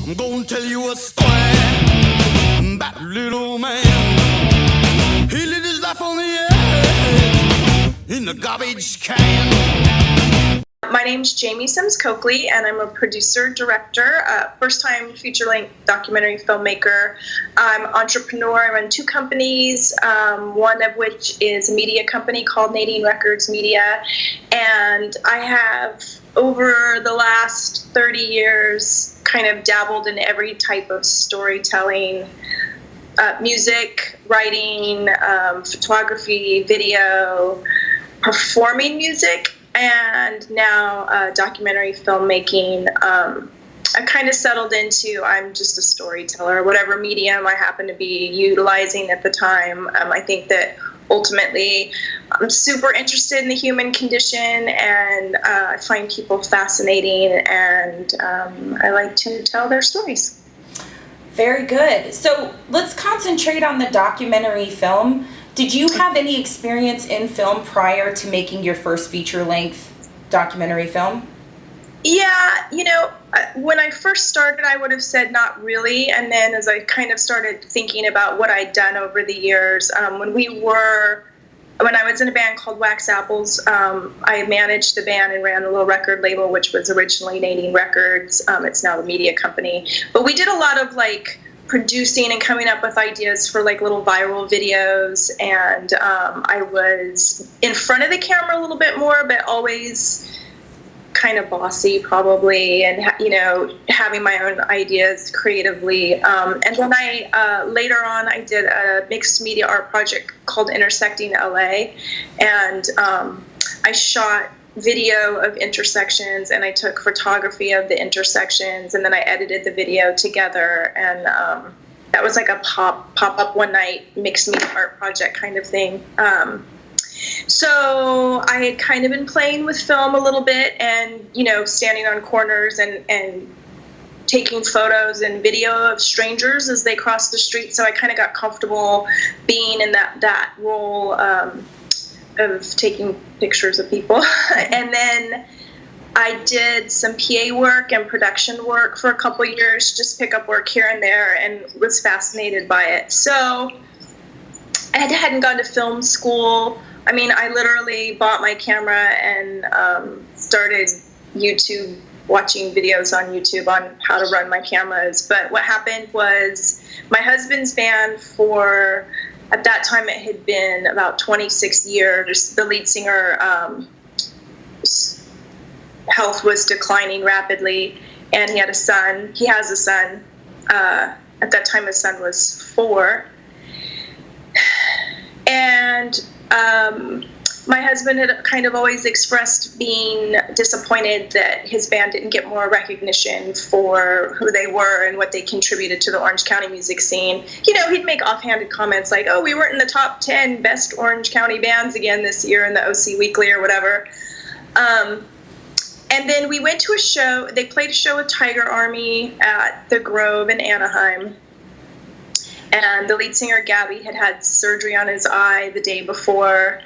I'm gonna tell you a story about a little man. He lived his life on the edge in the garbage can. My name's Jamie Sims Coakley, and I'm a producer, director, first-time feature-length documentary filmmaker. I'm an entrepreneur. I run 2 companies, one of which is a media company called Nadine Records Media, and I have, over the last 30 years, kind of dabbled in every type of storytelling, music, writing, photography, video, performing music, and now documentary filmmaking. I kind of settled into I'm just a storyteller, whatever medium I happen to be utilizing at the time. I think that ultimately I'm super interested in the human condition, and I find people fascinating, and I like to tell their stories. Very good. So let's concentrate on the documentary film. Did you have any experience in film prior to making your first feature-length documentary film? Yeah, when I first started, I would have said not really. And then as I kind of started thinking about what I'd done over the years, when I was in a band called Wax Apples, I managed the band and ran a little record label, which was originally Nadine Records. It's now the media company. But we did a lot of producing and coming up with ideas for little viral videos, and I was in front of the camera a little bit more, but always kind of bossy probably, and having my own ideas creatively. And then later on I did a mixed media art project called Intersecting LA, and I shot video of intersections, and I took photography of the intersections, and then I edited the video together, and that was like a pop-up one night mixed media art project kind of thing. So I had kind of been playing with film a little bit, and standing on corners and taking photos and video of strangers as they crossed the street, so I kind of got comfortable being in that role of taking pictures of people. And then I did some PA work and production work for a couple years, just pick up work here and there, and was fascinated by it. So I hadn't gone to film school. I mean, I literally bought my camera and started watching videos on YouTube on how to run my cameras. But what happened was my husband's band at that time, it had been about 26 years. The lead singer health was declining rapidly, and he had a son. He has a son. At that time, his son was 4. And my husband had kind of always expressed being disappointed that his band didn't get more recognition for who they were and what they contributed to the Orange County music scene. He'd make offhanded comments like, "Oh, we weren't in the top 10 best Orange County bands again this year in the OC Weekly," or whatever. And then we went to a show. They played a show with Tiger Army at the Grove in Anaheim. And the lead singer, Gabby, had surgery on his eye the day before.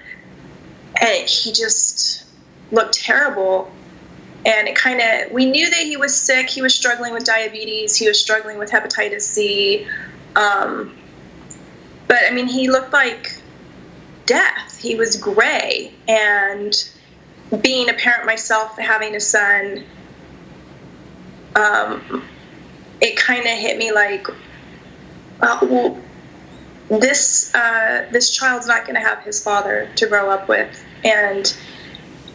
And he just looked terrible. And we knew that he was sick. He was struggling with diabetes. He was struggling with hepatitis C. But, I mean, he looked like death. He was gray. And being a parent myself, having a son, it kind of hit me like, well, this child's not going to have his father to grow up with, and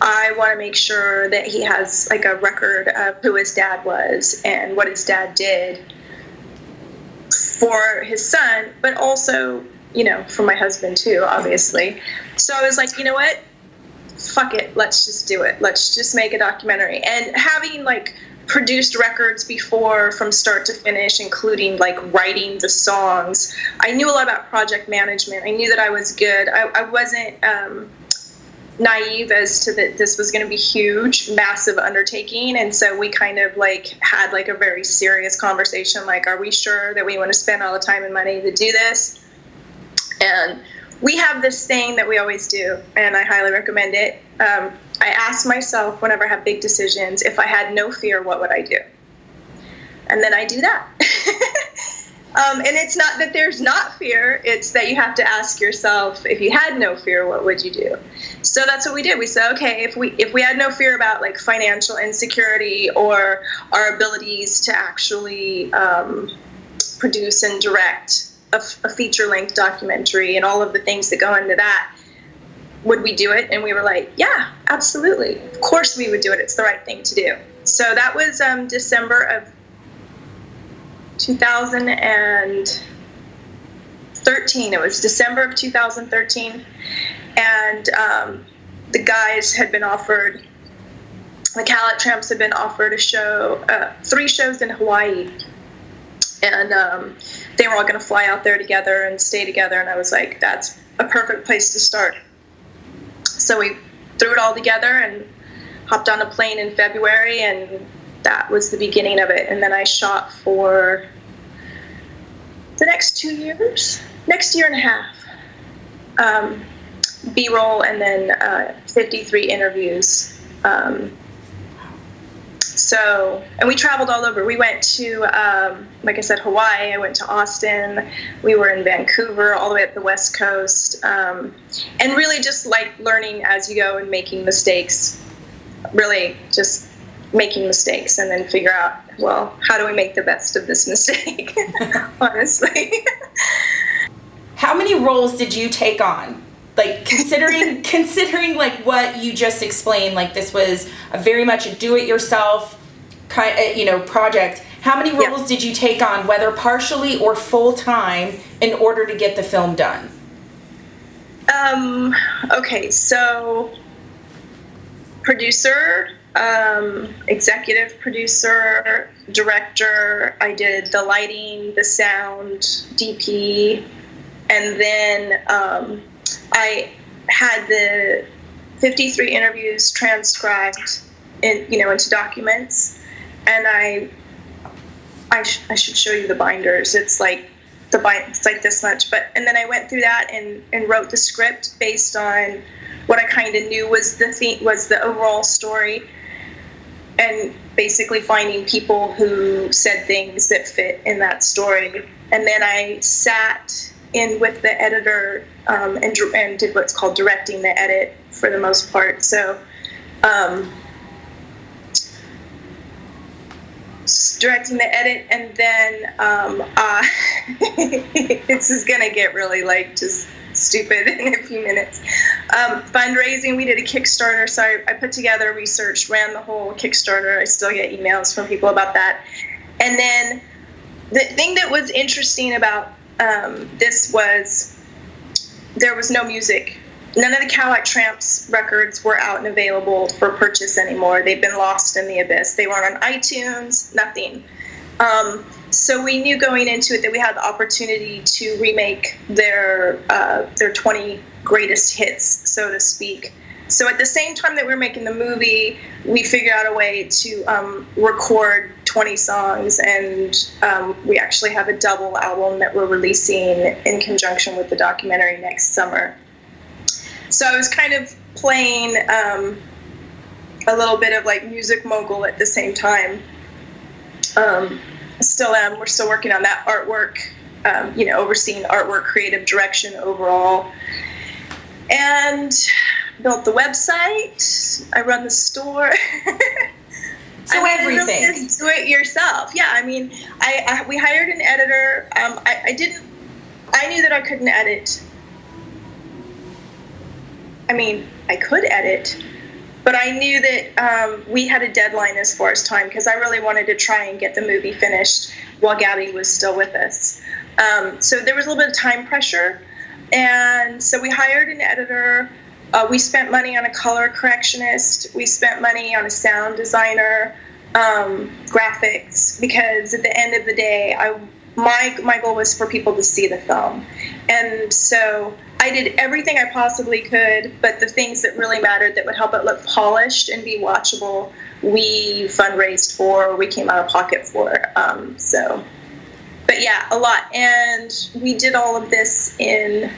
I want to make sure that he has a record of who his dad was and what his dad did for his son, but also, for my husband too, obviously. So I was like, you know what? Fuck it. Let's just do it. Let's just make a documentary. And having produced records before from start to finish, including writing the songs, I knew a lot about project management. I knew that I was good. I wasn't naive as to that this was going to be huge, massive undertaking. And so we kind of had a very serious conversation, are we sure that we want to spend all the time and money to do this? And we have this thing that we always do, and I highly recommend it. I ask myself whenever I have big decisions, if I had no fear, what would I do? And then I do that. And it's not that there's not fear, it's that you have to ask yourself, if you had no fear, what would you do? So that's what we did. We said, okay, if we had no fear about like financial insecurity or our abilities to actually produce and direct a feature-length documentary and all of the things that go into that, would we do it? And we were like, yeah, absolutely. Of course we would do it. It's the right thing to do. So that was December of 2013. It was December of 2013. And the guys had been offered, the Cadillac Tramps had been offered a show, 3 shows in Hawaii. And they were all going to fly out there together and stay together. And I was like, that's a perfect place to start. So we threw it all together and hopped on a plane in February, and that was the beginning of it. And then I shot for the next 2 years, next year and a half, B-roll, and then 53 interviews. And we traveled all over. We went to, like I said, Hawaii. I went to Austin. We were in Vancouver, all the way up the West Coast. And really just like learning as you go and making mistakes, really just making mistakes and then figure out, well, how do we make the best of this mistake, honestly. How many roles did you take on? Like considering like what you just explained, like this was a very much a do-it-yourself kind of, project. How many roles did you take on, whether partially or full-time, in order to get the film done? Okay, so producer, executive producer, director, I did the lighting, the sound, DP, and then I had the 53 interviews transcribed into documents, and I should show you the binders. It's like it's like this much, and then I went through that and wrote the script based on what I kind of knew was the overall story, and basically finding people who said things that fit in that story. And then I sat in with the editor and did what's called directing the edit for the most part. So directing the edit, and then this is gonna get really like just stupid in a few minutes. Fundraising, we did a Kickstarter, so I put together, researched, ran the whole Kickstarter. I still get emails from people about that. And then the thing that was interesting about this was there was no music. None of the Cadillac Tramps records were out and available for purchase anymore. They've been lost in the abyss. They weren't on iTunes, nothing. So we knew going into it that we had the opportunity to remake their 20 greatest hits, so to speak. So at the same time that we were making the movie, we figured out a way to record 20 songs, and we actually have a double album that we're releasing in conjunction with the documentary next summer. So I was kind of playing a little bit of like music mogul at the same time. Still am. We're still working on that artwork, overseeing artwork, creative direction overall. And built the website. I run the store. So everything. Really just do it yourself. Yeah, I mean, we hired an editor. I knew that I couldn't edit. I mean, I could edit, but I knew that we had a deadline as far as time, because I really wanted to try and get the movie finished while Gabby was still with us. So there was a little bit of time pressure, and so we hired an editor. We spent money on a color correctionist. We spent money on a sound designer, graphics, because at the end of the day, my goal was for people to see the film. And so I did everything I possibly could, but the things that really mattered that would help it look polished and be watchable, we fundraised for, or we came out of pocket for. But yeah, a lot. And we did all of this in,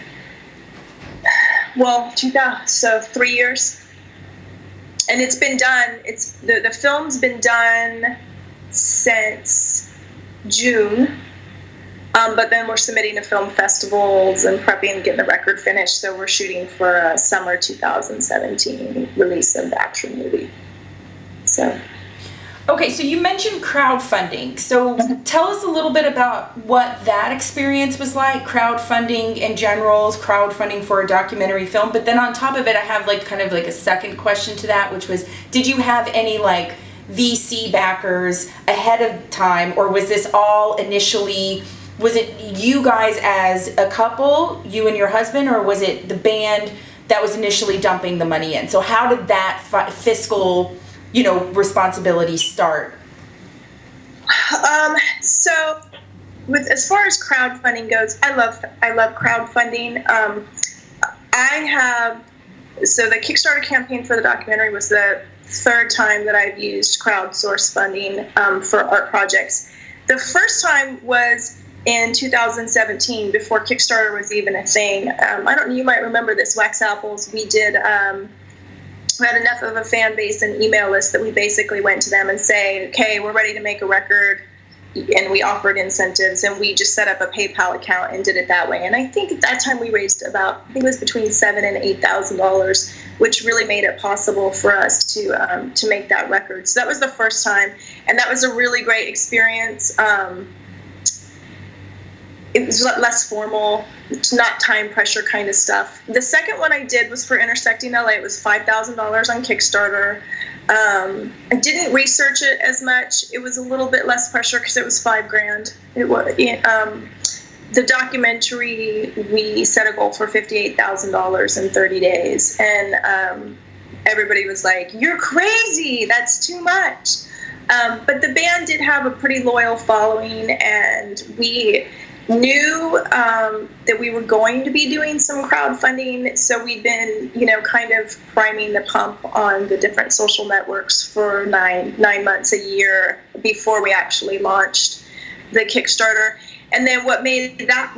3 years. And it's been done, the film's been done since June. But then we're submitting to film festivals and prepping and getting the record finished. So we're shooting for a summer 2017 release of the actual movie. So. Okay, so you mentioned crowdfunding. So tell us a little bit about what that experience was like, crowdfunding in general, crowdfunding for a documentary film. But then on top of it, I have like kind of like a second question to that, which was, did you have any like VC backers ahead of time, or was this all initially, was it you guys as a couple, you and your husband, or was it the band that was initially dumping the money in? So how did that fiscal, responsibility start? So as far as crowdfunding goes, I love crowdfunding. So the Kickstarter campaign for the documentary was the third time that I've used crowdsource funding for art projects. The first time was in 2017, before Kickstarter was even a thing. You might remember this, Wax Apples. We had enough of a fan base and email list that we basically went to them and say, okay, we're ready to make a record. And we offered incentives, and we just set up a PayPal account and did it that way. And I think at that time we raised about, I think it was between $7,000 and $8,000, which really made it possible for us to make that record. So that was the first time, and that was a really great experience. It was less formal, not time pressure kind of stuff. The second one I did was for Intersecting LA. It was $5,000 on Kickstarter. I didn't research it as much. It was a little bit less pressure because it was $5,000. It was the documentary. We set a goal for $58,000 in 30 days, and everybody was like, "You're crazy! That's too much." But the band did have a pretty loyal following, and we knew that we were going to be doing some crowdfunding, so we'd been, kind of priming the pump on the different social networks for nine months, a year before we actually launched the Kickstarter. And then what made that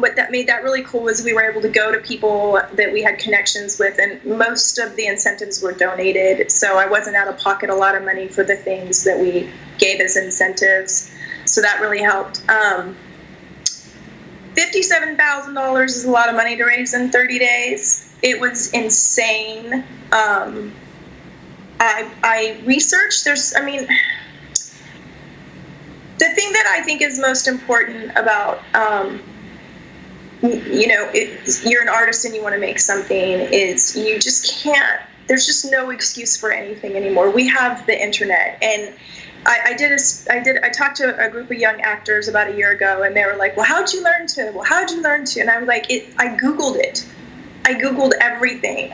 really cool was we were able to go to people that we had connections with, and most of the incentives were donated, so I wasn't out of pocket a lot of money for the things that we gave as incentives, so that really helped. $57,000 is a lot of money to raise in 30 days. It was insane. I researched. The thing that I think is most important about, you're an artist and you want to make something, is you just can't, there's just no excuse for anything anymore. We have the internet, and I talked to a group of young actors about a year ago, and they were like, well, how'd you learn to? And I was like, I Googled it. I Googled everything.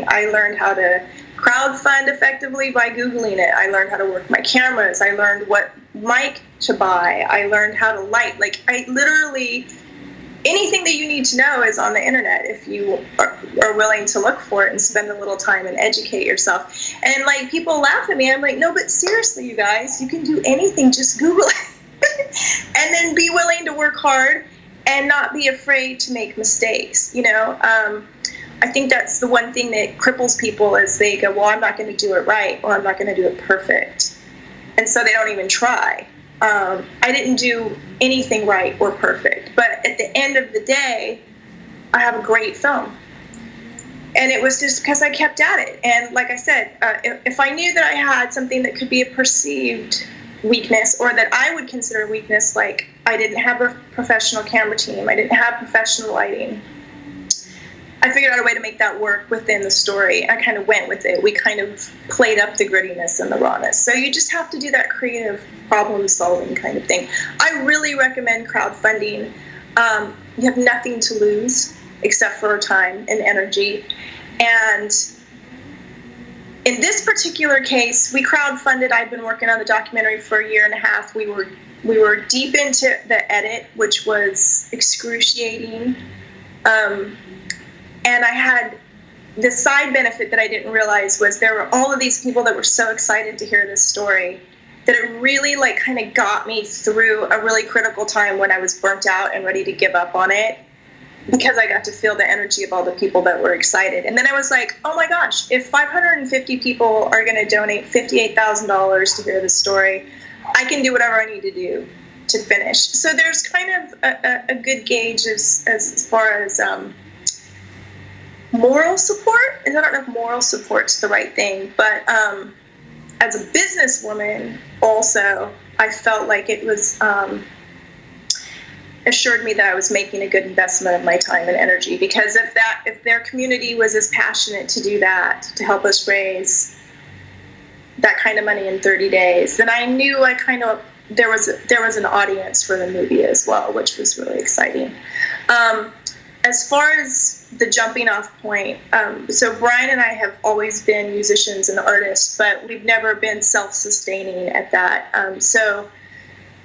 I learned how to crowdfund effectively by Googling it. I learned how to work my cameras. I learned what mic to buy. I learned how to light. Anything that you need to know is on the internet if you are willing to look for it and spend a little time and educate yourself. And people laugh at me. I'm like, no, but seriously, you guys, you can do anything. Just Google it. And then be willing to work hard and not be afraid to make mistakes. I think that's the one thing that cripples people is they go, well, I'm not going to do it right, or I'm not going to do it perfect. And so they don't even try. I didn't do anything right or perfect, but at the end of the day, I have a great film. And it was just because I kept at it. And like I said, if I knew that I had something that could be a perceived weakness, or that I would consider a weakness, like I didn't have a professional camera team, I didn't have professional lighting, I figured out a way to make that work within the story. I kind of went with it. We kind of played up the grittiness and the rawness. So you just have to do that creative problem-solving kind of thing. I really recommend crowdfunding. You have nothing to lose except for time and energy. And in this particular case, we crowdfunded. I'd been working on the documentary for a year and a half. We were deep into the edit, which was excruciating. And I had the side benefit that I didn't realize was there were all of these people that were so excited to hear this story that it really kind of got me through a really critical time when I was burnt out and ready to give up on it, because I got to feel the energy of all the people that were excited. And then I was like, oh my gosh, if 550 people are going to donate $58,000 to hear this story, I can do whatever I need to do to finish. So there's kind of a good gauge as far as moral support. And I don't know if moral support's the right thing, but as a businesswoman also, I felt like it was assured me that I was making a good investment of my time and energy, because if their community was as passionate to do that, to help us raise that kind of money in 30 days, then I knew there was an audience for the movie as well, which was really exciting. As far as the jumping off point, so Brian and I have always been musicians and artists, but we've never been self-sustaining at that. So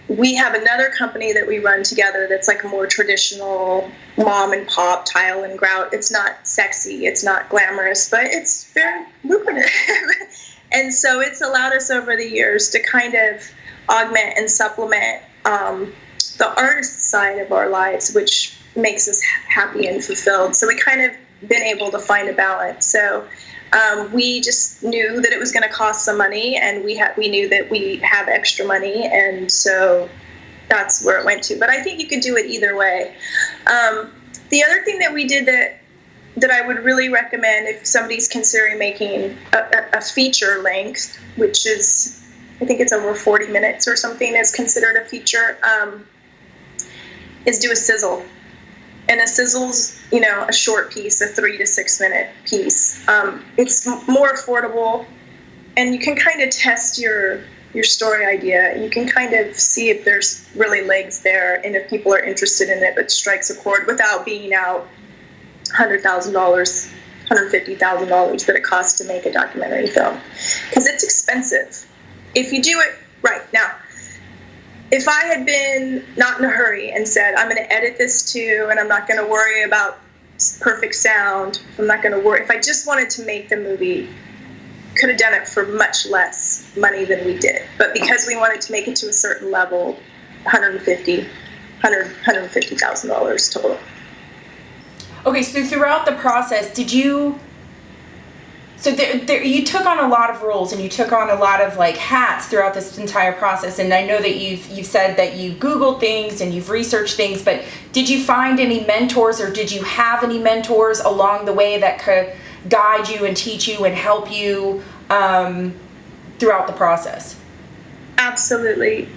we have another company that we run together that's like a more traditional mom and pop tile and grout. It's not sexy, it's not glamorous, but it's very lucrative. And so it's allowed us over the years to kind of augment and supplement the artist side of our lives, which makes us happy and fulfilled. So we kind of been able to find a balance. So we just knew that it was going to cost some money, and we knew that we have extra money, and so that's where it went to. But I think you could do it either way. The other thing that we did that I would really recommend if somebody's considering making a feature length, which is, I think it's over 40 minutes or something is considered a feature, is do a sizzle. And a sizzle's, a short piece, a 3 to 6 minute piece. It's more affordable, and you can kind of test your story idea. You can kind of see if there's really legs there, and if people are interested in it, but strikes a chord without being out $100,000, $150,000 that it costs to make a documentary film, because it's expensive if you do it right. Now, if I had been not in a hurry and said, I'm going to edit this too, and I'm not going to worry about perfect sound, I'm not going to worry, if I just wanted to make the movie, could have done it for much less money than we did. But because we wanted to make it to a certain level, $150,000 total. Okay, so throughout the process, you took on a lot of roles, and you took on a lot of hats throughout this entire process. And I know that you've said that you Googled things and you've researched things, but did you find any mentors, or did you have any mentors along the way that could guide you and teach you and help you throughout the process? Absolutely.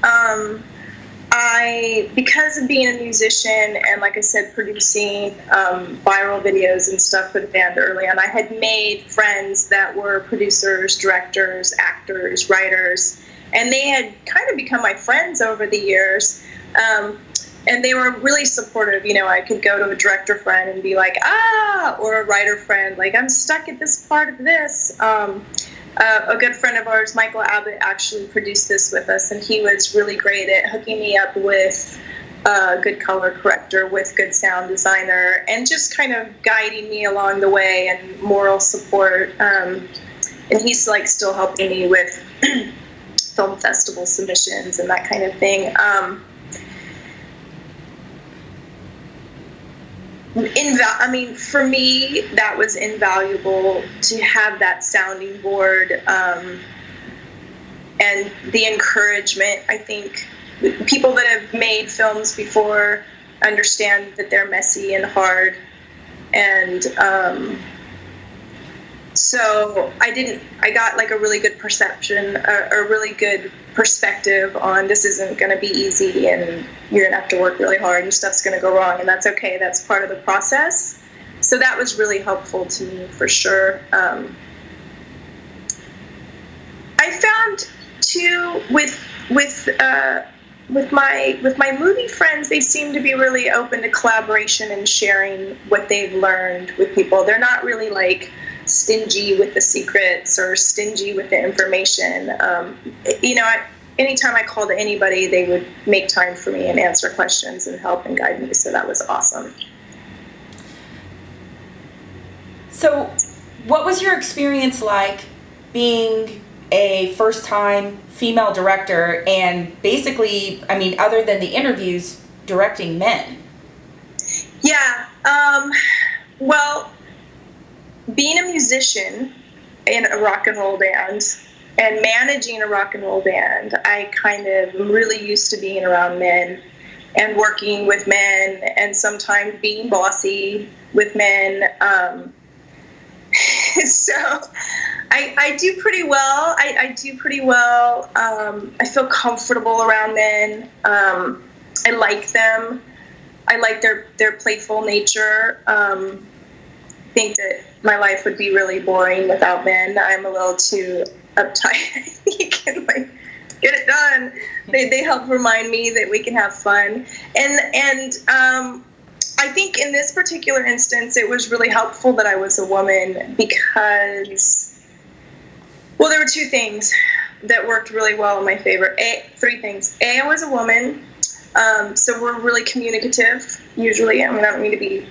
Because of being a musician and, like I said, producing viral videos and stuff for the band early on, I had made friends that were producers, directors, actors, writers, and they had kind of become my friends over the years. And they were really supportive. I could go to a director friend and be like, or a writer friend, like, I'm stuck at this part of this. A good friend of ours, Michael Abbott, actually produced this with us, and he was really great at hooking me up with a good color corrector, with good sound designer, and just kind of guiding me along the way, and moral support. And he's still helping me with film festival submissions and that kind of thing. For me, that was invaluable to have that sounding board, and the encouragement. I think people that have made films before understand that they're messy and hard, and so I got a really good perception, a really good perspective on this isn't going to be easy, and you're going to have to work really hard, and stuff's going to go wrong, and that's okay. That's part of the process. So that was really helpful to me, for sure. I found too with my movie friends, they seem to be really open to collaboration and sharing what they've learned with people. They're not really stingy with the secrets or stingy with the information. Anytime I called anybody, they would make time for me and answer questions and help and guide me. So that was awesome. So what was your experience like being a first-time female director and basically, other than the interviews, directing men? Yeah. Well, being a musician in a rock and roll band, and managing a rock and roll band, I kind of am really used to being around men and working with men, and sometimes being bossy with men. So I do pretty well. I do pretty well. I feel comfortable around men. I like them. I like their playful nature. I think that my life would be really boring without men. I'm a little too uptight. You can get it done. They help remind me that we can have fun. And I think in this particular instance, it was really helpful that I was a woman because, well, there were two things that worked really well in my favor. Three things. I was a woman, so we're really communicative, usually. I mean, I don't mean to be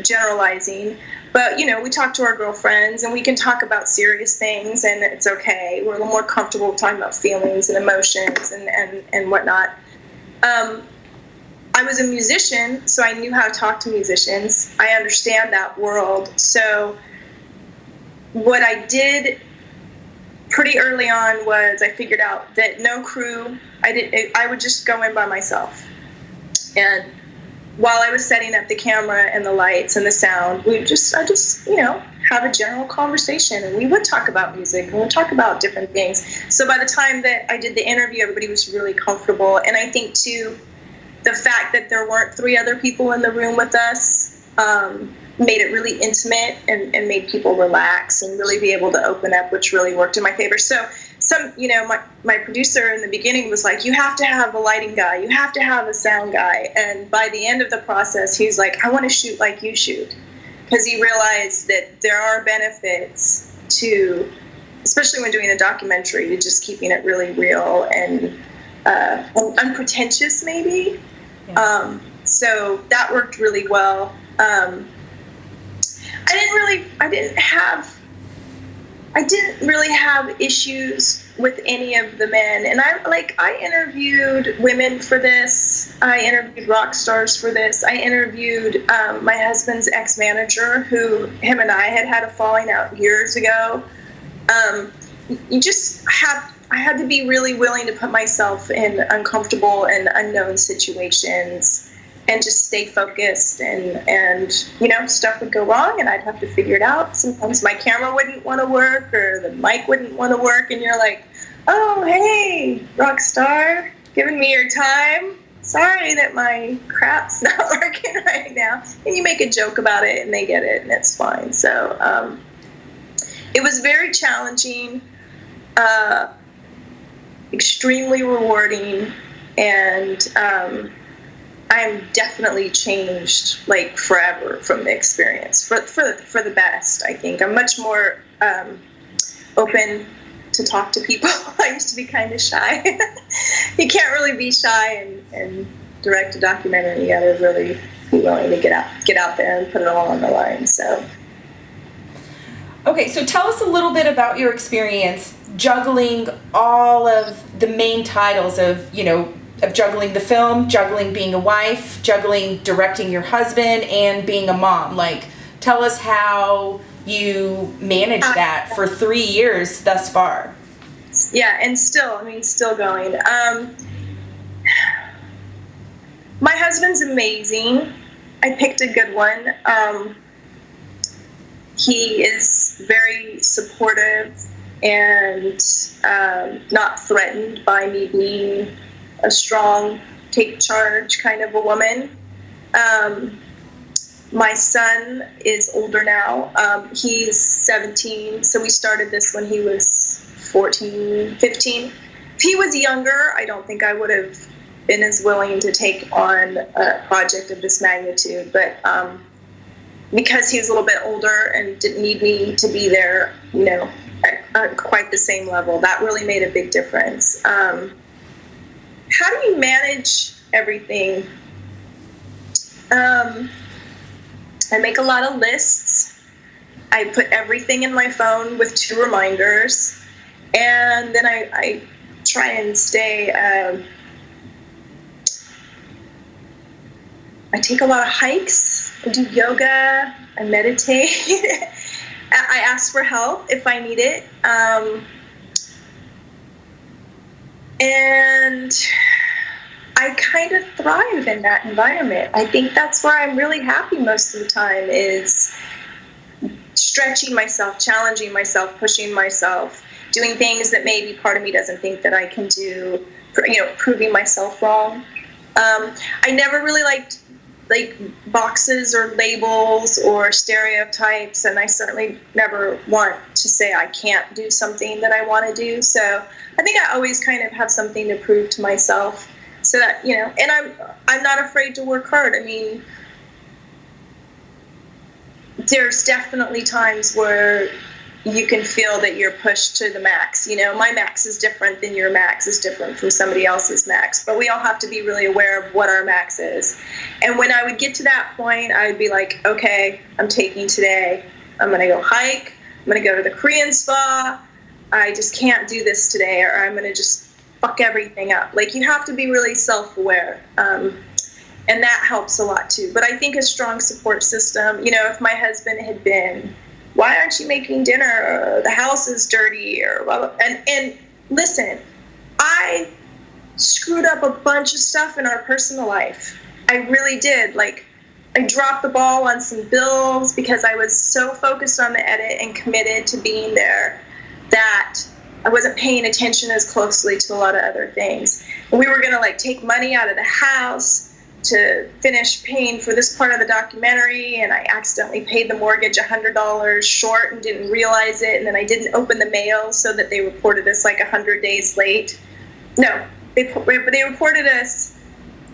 generalizing, but, we talk to our girlfriends, and we can talk about serious things, and it's okay. We're a little more comfortable talking about feelings and emotions and whatnot. I was a musician, so I knew how to talk to musicians. I understand that world. So what I did pretty early on was I figured out that no crew, I would just go in by myself. And while I was setting up the camera and the lights and the sound, I just have a general conversation, and we would talk about music, and we'd talk about different things. So by the time that I did the interview, everybody was really comfortable. And I think too, the fact that there weren't three other people in the room with us made it really intimate and made people relax and really be able to open up, which really worked in my favor. So my producer in the beginning was like, you have to have a lighting guy, you have to have a sound guy. And by the end of the process, he was like, I want to shoot like you shoot. Because he realized that there are benefits to, especially when doing a documentary, to just keeping it really real and unpretentious maybe. Yeah. So that worked really well. I didn't really have issues with any of the men. And I interviewed women for this. I interviewed rock stars for this. I interviewed my husband's ex-manager, him and I had a falling out years ago. I had to be really willing to put myself in uncomfortable and unknown situations and just stay focused, and stuff would go wrong and I'd have to figure it out. Sometimes my camera wouldn't want to work or the mic wouldn't want to work, and you're like, oh, hey, rock star, giving me your time. Sorry that my crap's not working right now. And you make a joke about it and they get it and it's fine. So it was very challenging, extremely rewarding, and I'm definitely changed like forever from the experience for the best. I think I'm much more open to talk to people. I used to be kind of shy. You can't really be shy and direct a documentary. You gotta really be willing to get out there and put it all on the line. So. Okay, so tell us a little bit about your experience juggling all of the main titles of juggling the film, juggling being a wife, juggling directing your husband, and being a mom. Like, tell us how you managed that for 3 years thus far. Yeah, and still going. My husband's amazing. I picked a good one. He is very supportive and not threatened by me being a strong, take charge kind of a woman. My son is older now. He's 17, so we started this when he was 14, 15. If he was younger, I don't think I would have been as willing to take on a project of this magnitude, but because he was a little bit older and didn't need me to be there, at quite the same level, that really made a big difference. How do you manage everything? I make a lot of lists. I put everything in my phone with 2 reminders, and then I try and stay. I take a lot of hikes. I do yoga. I meditate. I ask for help if I need it. And I kind of thrive in that environment. I think that's where I'm really happy most of the time, is stretching myself, challenging myself, pushing myself, doing things that maybe part of me doesn't think that I can do, proving myself wrong. I never really liked boxes or labels or stereotypes, and I certainly never want to say I can't do something that I want to do. So I think I always kind of have something to prove to myself, so that, and I'm not afraid to work hard. I mean, there's definitely times where you can feel that you're pushed to the max. My max is different than your max is different from somebody else's max, but we all have to be really aware of what our max is. And when I would get to that point, I would be like, okay, I'm taking today. I'm going to go hike. I'm going to go to the Korean spa. I just can't do this today, or I'm going to just fuck everything up. You have to be really self-aware. And that helps a lot too. But I think a strong support system, if my husband had been, why aren't you making dinner? Or the house is dirty, or blah, blah. And listen, I screwed up a bunch of stuff in our personal life. I really did. I dropped the ball on some bills because I was so focused on the edit and committed to being there that I wasn't paying attention as closely to a lot of other things. We were going to take money out of the house to finish paying for this part of the documentary, and I accidentally paid the mortgage $100 short and didn't realize it, and then I didn't open the mail, so that they reported us 100 days late. No, they reported us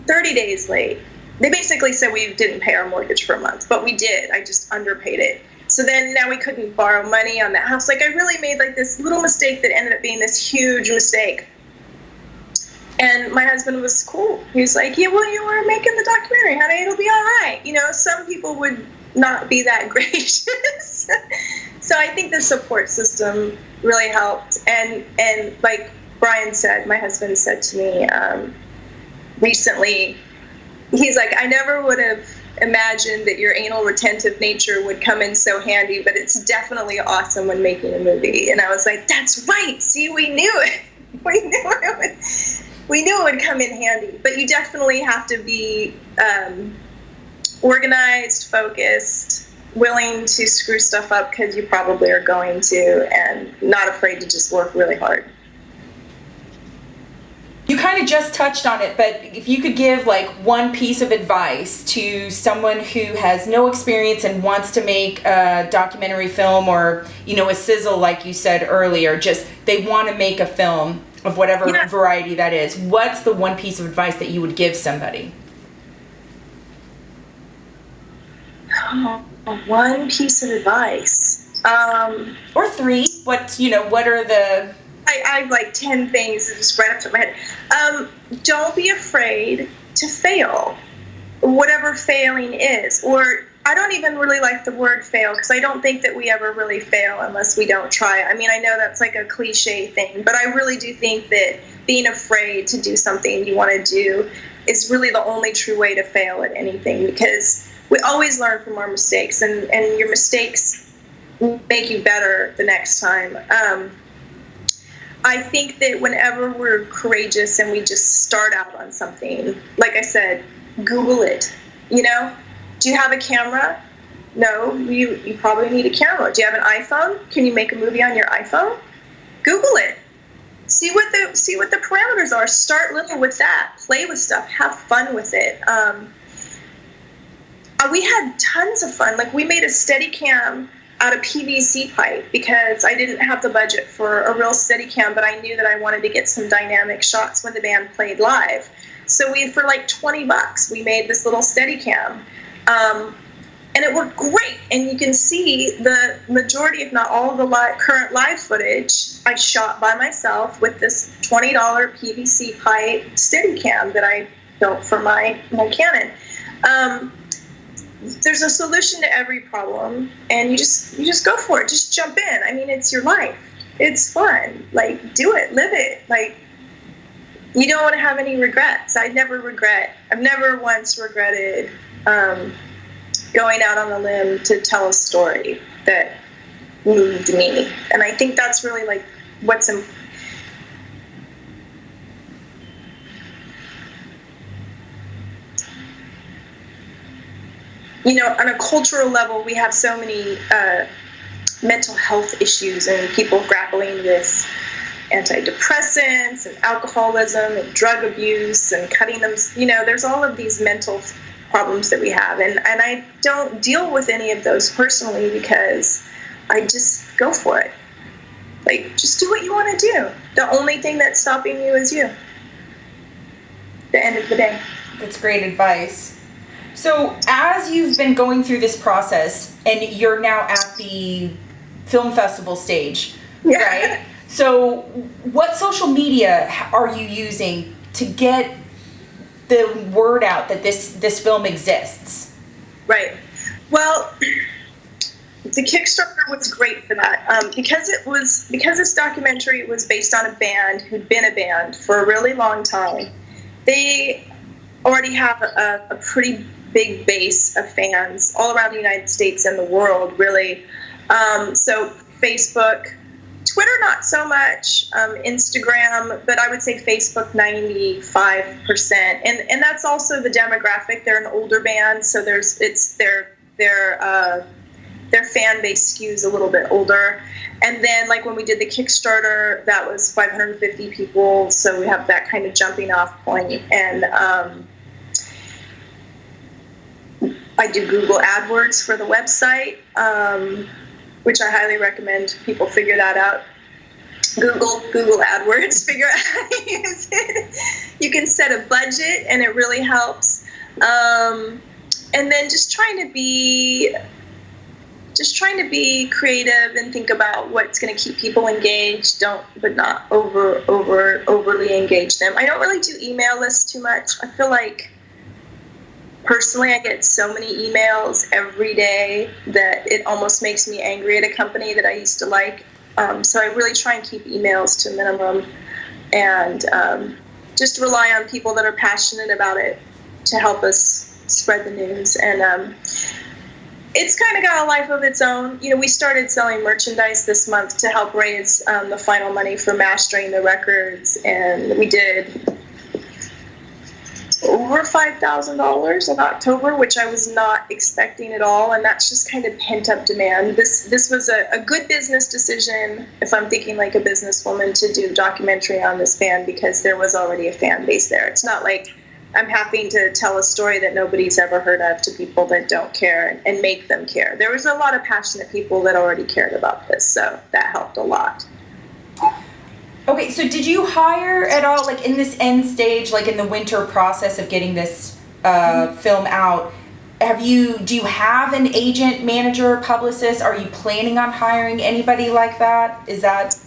30 days late. They basically said we didn't pay our mortgage for a month, but we did. I just underpaid it. So then now we couldn't borrow money on that house. I really made this little mistake that ended up being this huge mistake. And my husband was cool. He was like, yeah, well, you were making the documentary, honey. It'll be all right. Some people would not be that gracious. So I think the support system really helped. And like Brian said, my husband said to me recently, he's like, I never would have imagined that your anal retentive nature would come in so handy, but it's definitely awesome when making a movie. And I was like, that's right. See, we knew it. We knew it would come in handy. But you definitely have to be organized, focused, willing to screw stuff up because you probably are going to, and not afraid to just work really hard. You kind of just touched on it, but if you could give one piece of advice to someone who has no experience and wants to make a documentary film, or, a sizzle, like you said earlier, just they want to make a film of whatever variety that is, what's the one piece of advice that you would give somebody? One piece of advice. Or three. What are the... I have 10 things that just right up to my head. Don't be afraid to fail, whatever failing is. Or I don't even really like the word fail, because I don't think that we ever really fail unless we don't try. I mean, I know that's a cliche thing, but I really do think that being afraid to do something you want to do is really the only true way to fail at anything, because we always learn from our mistakes, and your mistakes make you better the next time. I think that whenever we're courageous and we just start out on something, like I said, Google it. Do you have a camera? No, you probably need a camera. Do you have an iPhone? Can you make a movie on your iPhone? Google it. See what the parameters are. Start little with that. Play with stuff. Have fun with it. We had tons of fun. We made a Steadicam out of PVC pipe because I didn't have the budget for a real Steadicam, but I knew that I wanted to get some dynamic shots when the band played live. So for $20, we made this little Steadicam. And it worked great. And you can see the majority, if not all of the current live footage I shot by myself with this $20 PVC pipe Steadicam that I built for my Canon. There's a solution to every problem, and you just go for it. Just jump in. I mean, it's your life. It's fun. Do it. Live it. You don't want to have any regrets. I've never once regretted going out on a limb to tell a story that moved me. And I think that's really what's on a cultural level, we have so many mental health issues and people grappling with antidepressants and alcoholism and drug abuse and cutting them. There's all of these mental problems that we have. And I don't deal with any of those personally because I just go for it. Like, just do what you want to do. The only thing that's stopping you is you. At the end of the day. That's great advice. So as you've been going through this process and you're now at the film festival stage, right? So what social media are you using to get the word out that this film exists? Right. Well, the Kickstarter was great for that because this documentary was based on a band who'd been a band for a really long time. They already have a pretty big base of fans all around the United States and the world, really. So Facebook, Twitter not so much, Instagram, but I would say Facebook 95%, and that's also the demographic. They're an older band, so their fan base skews a little bit older. And then, like, when we did the Kickstarter, that was 550 people, so we have that kind of jumping off point. And I do Google AdWords for the website, which I highly recommend people figure that out. Google AdWords, figure out how to use it. You can set a budget, and it really helps. And then just trying to be creative and think about what's going to keep people engaged. But not overly engage them. I don't really do email lists too much. I feel like personally, I get so many emails every day that it almost makes me angry at a company that I used to like. So I really try and keep emails to a minimum and just rely on people that are passionate about it to help us spread the news. And it's kind of got a life of its own. We started selling merchandise this month to help raise the final money for mastering the records, and we did over $5,000 in October, which I was not expecting at all, and that's just kind of pent-up demand. This was a good business decision, if I'm thinking like a businesswoman, to do a documentary on this band because there was already a fan base there. It's not like I'm having to tell a story that nobody's ever heard of to people that don't care and make them care. There was a lot of passionate people that already cared about this, so that helped a lot. Okay, so did you hire at all, like in this end stage, like in the winter process of getting this film out, do you have an agent, manager, publicist? Are you planning on hiring anybody like that? Is that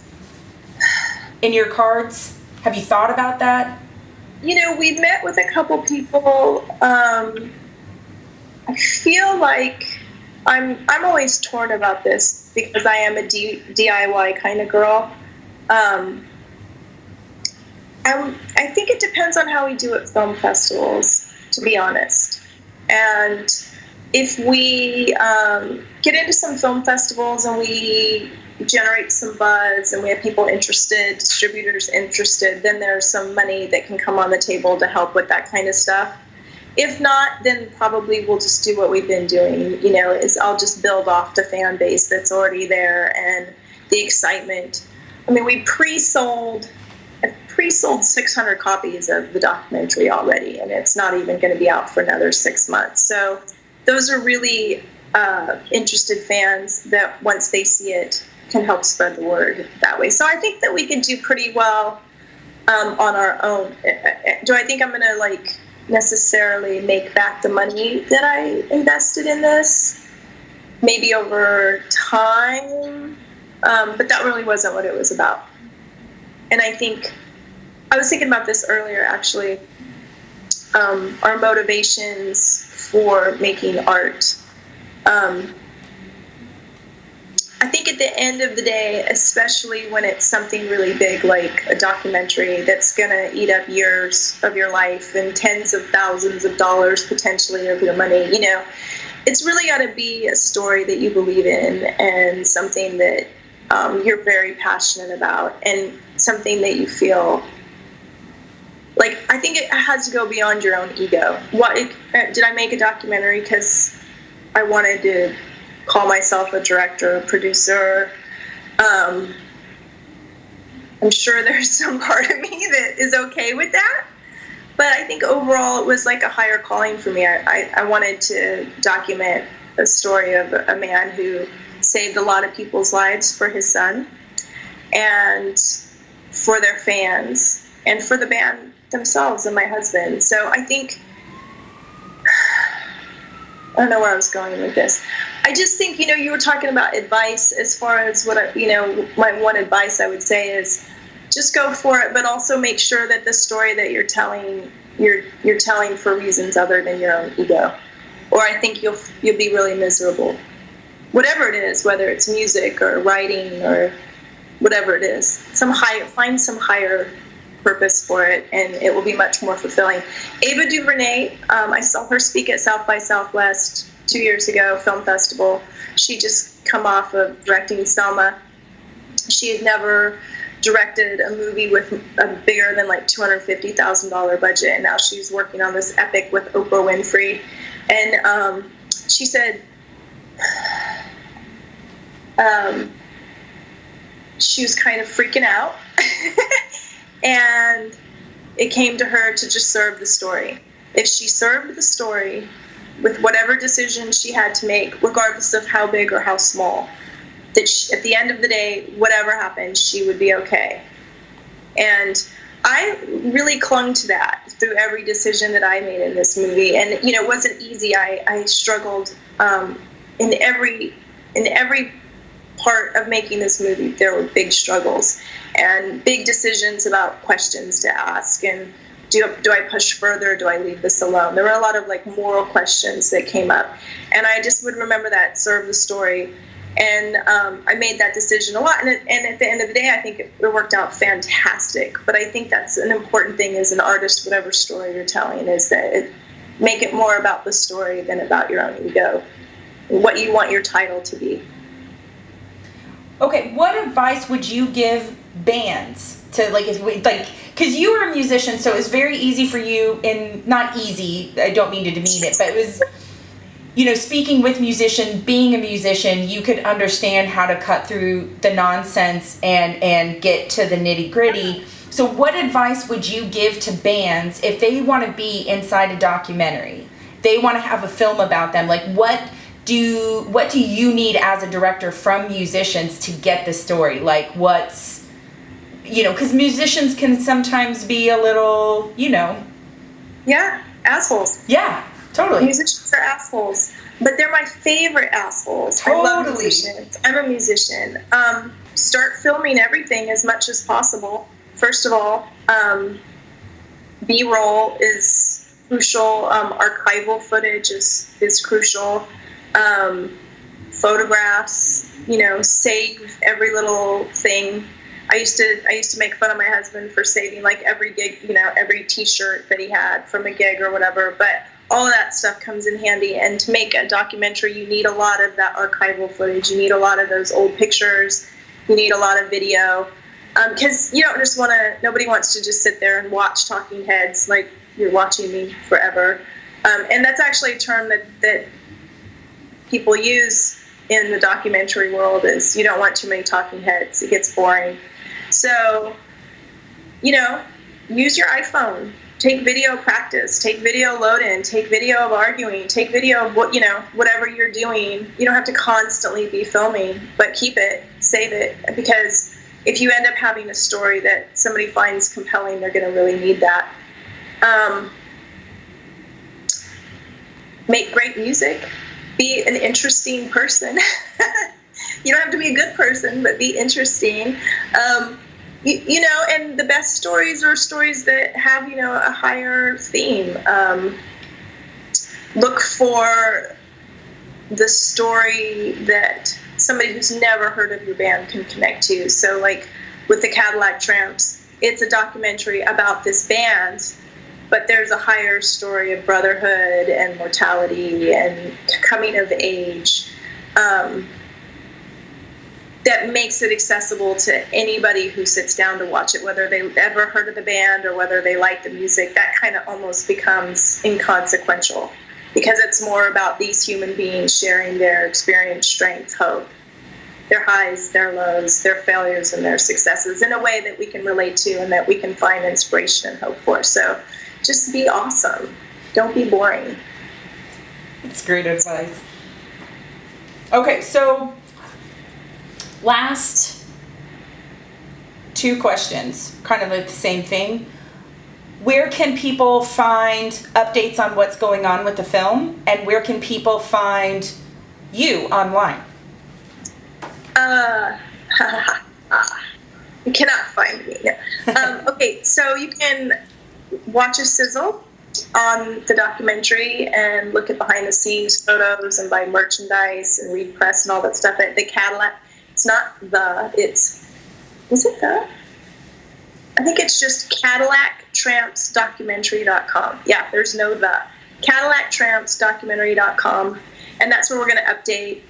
in your cards? Have you thought about that? We've met with a couple people. I feel like I'm always torn about this because I am a DIY kind of girl. I think it depends on how we do at film festivals, to be honest. And if we get into some film festivals and we generate some buzz and we have people interested, distributors interested, then there's some money that can come on the table to help with that kind of stuff. If not, then probably we'll just do what we've been doing, is I'll just build off the fan base that's already there and the excitement. I mean, we pre-sold 600 copies of the documentary already, and it's not even going to be out for another 6 months. So those are really interested fans that once they see it can help spread the word that way. So I think that we can do pretty well on our own. Do I think I'm going to necessarily make back the money that I invested in this? Maybe over time, but that really wasn't what it was about. And I think I was thinking about this earlier, actually. Our motivations for making art. I think at the end of the day, especially when it's something really big like a documentary that's going to eat up years of your life and tens of thousands of dollars potentially of your money, it's really got to be a story that you believe in and something that you're very passionate about and something that you feel like. I think it has to go beyond your own ego. Did I make a documentary because I wanted to call myself a director, a producer. I'm sure there's some part of me that is okay with that. But I think overall it was like a higher calling for me. I wanted to document a story of a man who saved a lot of people's lives for his son and for their fans and for the band themselves and my husband. So I think, I don't know where I was going with this. I just think, you were talking about advice as far as what my one advice I would say is just go for it, but also make sure that the story that you're telling, you're telling for reasons other than your own ego. Or I think you'll be really miserable. Whatever it is, whether it's music or writing or whatever it is, find some higher purpose for it, and it will be much more fulfilling. Ava DuVernay, I saw her speak at South by Southwest 2 years ago, film festival. She just come off of directing Selma. She had never directed a movie with a bigger than like $250,000 budget, and now she's working on this epic with Oprah Winfrey. And she said she was kind of freaking out. And it came to her to just serve the story. If she served the story with whatever decision she had to make, regardless of how big or how small, that at the end of the day, whatever happened, she would be okay. And I really clung to that through every decision that I made in this movie. And, it wasn't easy. I struggled in every part of making this movie. There were big struggles and big decisions about questions to ask. And do I push further? Do I leave this alone? There were a lot of moral questions that came up. And I just would remember that, serve the story. And I made that decision a lot. And at the end of the day, I think it worked out fantastic. But I think that's an important thing as an artist, whatever story you're telling, is that make it more about the story than about your own ego, what you want your title to be. Okay, what advice would you give bands to, because you were a musician, so it was very easy for you, and not easy, I don't mean to demean it, but it was, speaking with being a musician, you could understand how to cut through the nonsense and get to the nitty gritty. So what advice would you give to bands if they want to be inside a documentary? They want to have a film about them. What do you need as a director from musicians to get the story? Because musicians can sometimes be a little, Yeah, assholes. Yeah, totally. Musicians are assholes, but they're my favorite assholes. Totally. I love musicians. I'm a musician. Start filming everything as much as possible. First of all, B-roll is crucial. Archival footage is crucial. Photographs, save every little thing. I used to make fun of my husband for saving every gig, every t-shirt that he had from a gig or whatever, but all of that stuff comes in handy. And to make a documentary, you need a lot of that archival footage. You need a lot of those old pictures. You need a lot of video. Because you don't just nobody wants to just sit there and watch talking heads like you're watching me forever. And that's actually a term that people use in the documentary world, is you don't want too many talking heads. It gets boring. So, use your iPhone. Take video practice. Take video load in. Take video of arguing. Take video of whatever you're doing. You don't have to constantly be filming, but keep it, save it, because if you end up having a story that somebody finds compelling, they're going to really need that. Make great music. Be an interesting person. You don't have to be a good person, but be interesting. And the best stories are stories that have, a higher theme. Look for the story that somebody who's never heard of your band can connect to. So with the Cadillac Tramps, it's a documentary about this band, but there's a higher story of brotherhood and mortality and coming of age that makes it accessible to anybody who sits down to watch it, whether they've ever heard of the band or whether they like the music. That kind of almost becomes inconsequential. because it's more about these human beings sharing their experience, strength, hope, their highs, their lows, their failures, and their successes in a way that we can relate to and that we can find inspiration and hope for. So just be awesome. Don't be boring. That's great advice. Okay, so last 2 questions, kind of like the same thing. Where can people find updates on what's going on with the film, and where can people find you online? You cannot find me. No. Okay, so you can watch a sizzle on the documentary and look at behind the scenes photos and buy merchandise and read press and all that stuff at the Cadillac. It's not is it the? I think it's just Cadillac Tramps documentary.com. Yeah, there's no the. Cadillac Tramps documentary.com. And that's where we're going to update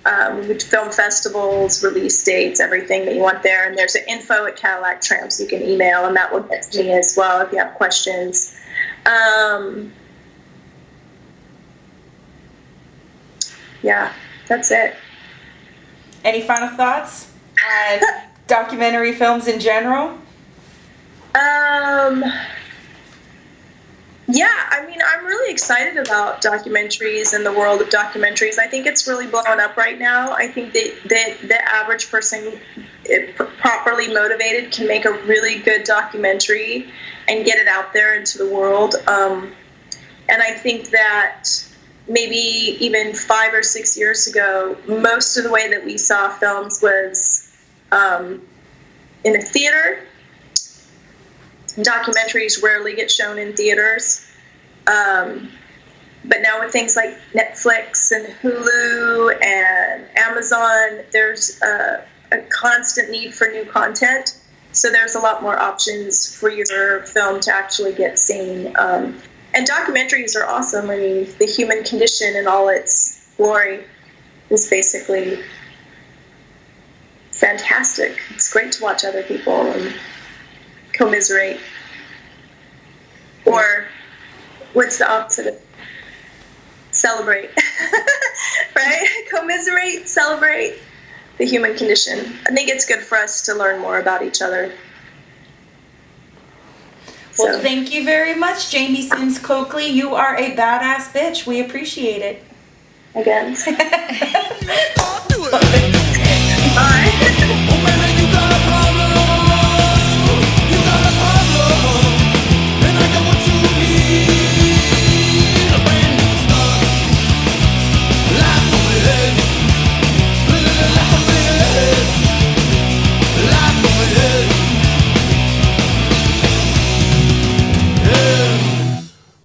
with film festivals, release dates, everything that you want there. And there's an info at Cadillac Tramps you can email, and that will get to me as well if you have questions. Yeah, that's it. Any final thoughts on documentary films in general? Yeah, I mean, I'm really excited about documentaries and the world of documentaries. I think it's really blowing up right now. I think that the average person, properly motivated, can make a really good documentary and get it out there into the world. And I think that maybe even 5 or 6 years ago, most of the way that we saw films was in a theater. Documentaries rarely get shown in theaters. But now with things like Netflix and Hulu and Amazon, there's a constant need for new content. So there's a lot more options for your film to actually get seen. And documentaries are awesome. I mean, the human condition in all its glory is basically fantastic. It's great to watch other people and commiserate. Or what's the opposite of celebrate? Right? Commiserate, celebrate the human condition. I think it's good for us to learn more about each other. Well, thank you very much, Jamie Sims Coakley. You are a badass bitch. We appreciate it. Again. Let's do it.